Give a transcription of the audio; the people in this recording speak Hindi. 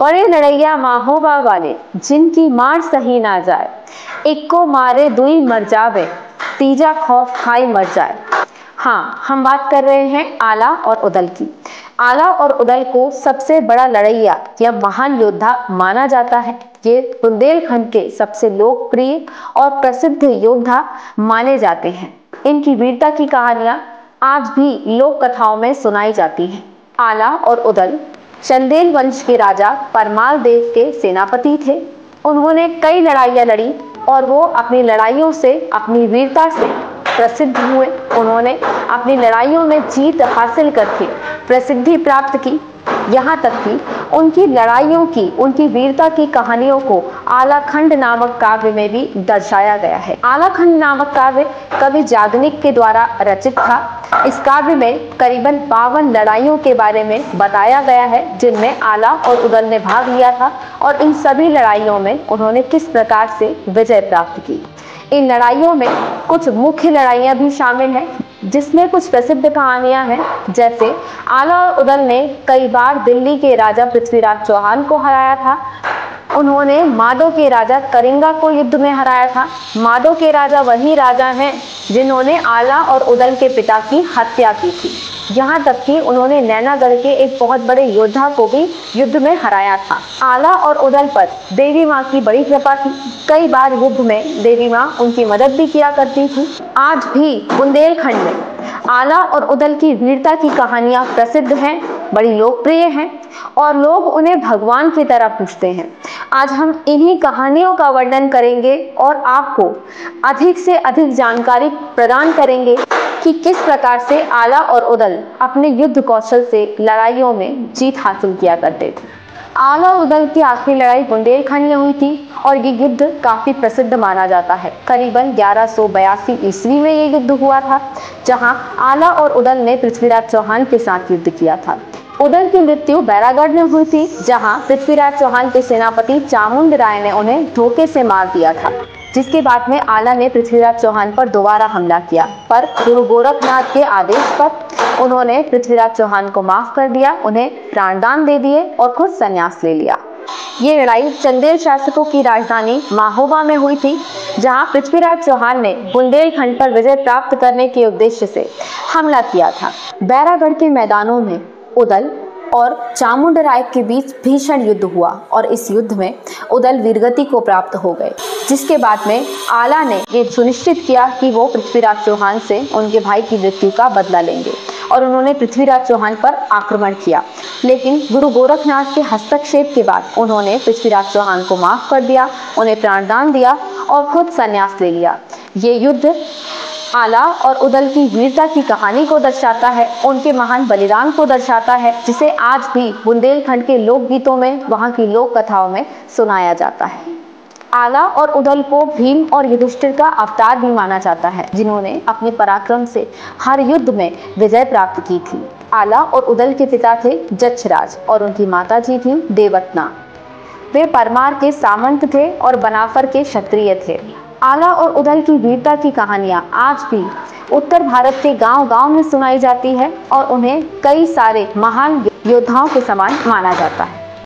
बड़े लड़ैया माहोबा वाले, जिनकी मार सही ना जाए, एक को मारे दुई मर जावे, तीजा खौफ खाई मर जाए। हाँ, हम बात कर रहे हैं आला और उदल की। आला और उदल को सबसे बड़ा लड़ैया या महान योद्धा माना जाता है। ये बुंदेलखंड के सबसे लोकप्रिय और प्रसिद्ध योद्धा माने जाते हैं। इनकी वीरता की कहानियां आज भी लोक कथाओं में सुनाई जाती हैं। आला और उदल चंदेल वंश के राजा परमाल देव के सेनापति थे। उन्होंने कई लड़ाइयां लड़ी और वो अपनी लड़ाइयों से, अपनी वीरता से प्रसिद्ध हुए। उन्होंने अपनी लड़ाइयों में जीत हासिल करके प्रसिद्धि प्राप्त की। यहाँ तक कि उनकी लड़ाइयों की, उनकी वीरता की कहानियों को आलाखंड नामक काव्य में भी दर्शाया गया है। आलाखंड नामक काव्य कवि याज्ञनिक के द्वारा रचित था। इस काव्य में करीबन 52 लड़ाइयों के बारे में बताया गया है, जिनमें आला और उदल ने भाग लिया था और इन सभी लड़ाइयों में उन्होंने किस प्रकार से विजय प्राप्त की। इन लड़ाइयों में कुछ मुख्य लड़ाइयां भी शामिल हैं, जिसमें कुछ प्रसिद्ध कहानियां हैं। जैसे आला और उदल ने कई बार दिल्ली के राजा पृथ्वीराज चौहान को हराया था। उन्होंने मादो के राजा करिंगा को युद्ध में हराया था। मादो के राजा वही राजा हैं जिन्होंने आला और उदल के पिता की हत्या की थी। यहाँ तक कि उन्होंने नैनागढ़ के एक बहुत बड़े योद्धा को भी युद्ध में हराया था। आला और उदल पर देवी माँ की बड़ी कृपा थी। कई बार युद्ध में देवी माँ उनकी मदद भी किया करती थी। आज भी बुंदेलखंड में आला और उदल की वीरता की कहानियां प्रसिद्ध हैं, बड़ी लोकप्रिय हैं और लोग उन्हें भगवान की तरह पूजते हैं। आज हम इन्हीं कहानियों का वर्णन करेंगे और आपको अधिक से अधिक जानकारी प्रदान करेंगे कि किस प्रकार से आला और उदल अपने युद्ध कौशल से लड़ाइयों में जीत हासिल किया करते थे। आला और उदल की आखिरी लड़ाई बुंदेलखंड में हुई थी और ये युद्ध काफी प्रसिद्ध माना जाता है। करीबन 1182 ईस्वी में ये युद्ध हुआ था, जहां आला और उदल ने पृथ्वीराज चौहान के साथ युद्ध किया था। उदल की मृत्यु बैरागढ़ में हुई थी, जहां पृथ्वीराज चौहान के सेनापति चामुंड राय ने उन्हें धोखे से मार दिया था। जिसके बाद में आला ने पृथ्वीराज चौहान पर दोबारा हमला किया, पर गुरु गोरखनाथ के आदेश पर उन्होंने पृथ्वीराज चौहान को माफ कर दिया, उन्हें प्राणदान दे दिए और खुद संन्यास ले लिया। ये लड़ाई चंदेल शासकों की राजधानी माहोबा में हुई थी, जहां पृथ्वीराज चौहान ने बुंदेलखंड पर विजय प्राप्त करने के उद्देश्य से हमला किया था। बैरागढ़ के मैदानों में उदल और चामुंड राय के बीच भीषण युद्ध हुआ और इस युद्ध में उदल वीरगति को प्राप्त हो गए। जिसके बाद में आला ने ये सुनिश्चित किया कि वो पृथ्वीराज चौहान से उनके भाई की मृत्यु का बदला लेंगे और उन्होंने पृथ्वीराज चौहान पर आक्रमण किया। लेकिन गुरु गोरखनाथ के हस्तक्षेप के बाद उन्होंने पृथ्वीराज चौहान को माफ कर दिया, उन्हें प्राणदान दिया और खुद संन्यास ले लिया। ये युद्ध आला और उदल की वीरता की कहानी को दर्शाता है, उनके महान बलिदान को दर्शाता है, जिसे आज भी बुंदेलखंड के लोकगीतों में, वहां की लोक कथाओं में सुनाया जाता है। आला और उदल को भीम और युधिष्ठिर का अवतार भी माना जाता है, जिन्होंने अपने पराक्रम से हर युद्ध में विजय प्राप्त की थी। आला और उदल के पिता थे जक्षराज और उनकी माता जी थी देवतना। वे परमार के सामंत थे और बनाफर के क्षत्रिय थे। आला और उदल की वीरता की कहानियां आज भी उत्तर भारत के गांव-गांव में सुनाई जाती है और उन्हें कई सारे महान योद्धाओं के समान माना जाता है।